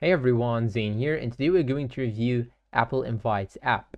Hey everyone, Zane here, and today we're going to review Apple Invites app.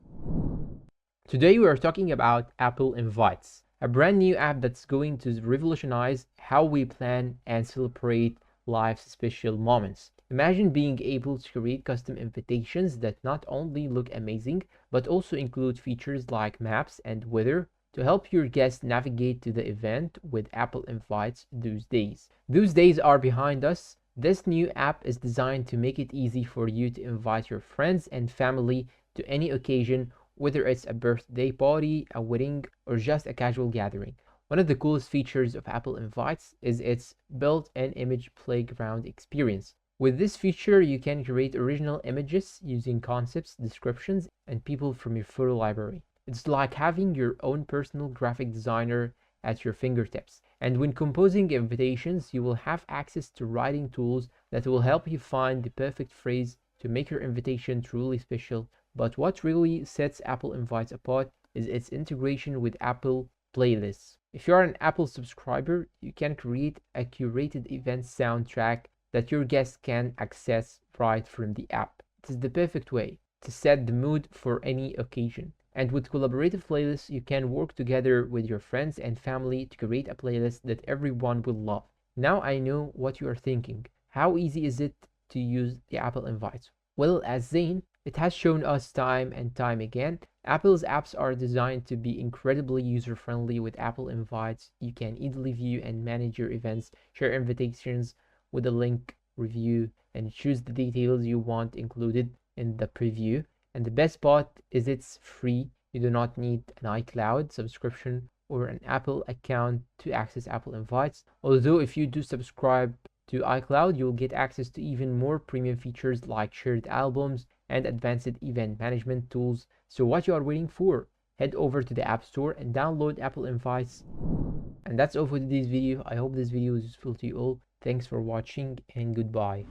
Today we are talking about Apple Invites, a brand new app that's going to revolutionize how we plan and celebrate life's special moments. Imagine being able to create custom invitations that not only look amazing, but also include features like maps and weather to help your guests navigate to the event with Apple Invites those days. Those days are behind us. This new app is designed to make it easy for you to invite your friends and family to any occasion, whether it's a birthday party, a wedding, or just a casual gathering. One of the coolest features of Apple Invites is its built-in image playground experience. With this feature, you can create original images using concepts, descriptions, and people from your photo library. It's like having your own personal graphic designer at your fingertips. And when composing invitations, you will have access to writing tools that will help you find the perfect phrase to make your invitation truly special. But what really sets Apple Invites apart is its integration with Apple Playlists. If you are an Apple subscriber, you can create a curated event soundtrack that your guests can access right from the app. It is the perfect way to set the mood for any occasion. And with collaborative playlists, you can work together with your friends and family to create a playlist that everyone will love. Now I know what you are thinking. How easy is it to use the Apple Invites? Well, as Zane, it has shown us time and time again, Apple's apps are designed to be incredibly user-friendly. With Apple Invites, you can easily view and manage your events, share invitations with a link, review, and choose the details you want included in the preview. And the best part is it's free. You do not need an iCloud subscription or an Apple account to access Apple Invites. Although if you do subscribe to iCloud, you'll get access to even more premium features like shared albums and advanced event management tools. So what you are waiting for? Head over to the App Store and download Apple Invites. And that's all for today's video. I hope this video is useful to you all. Thanks for watching and goodbye.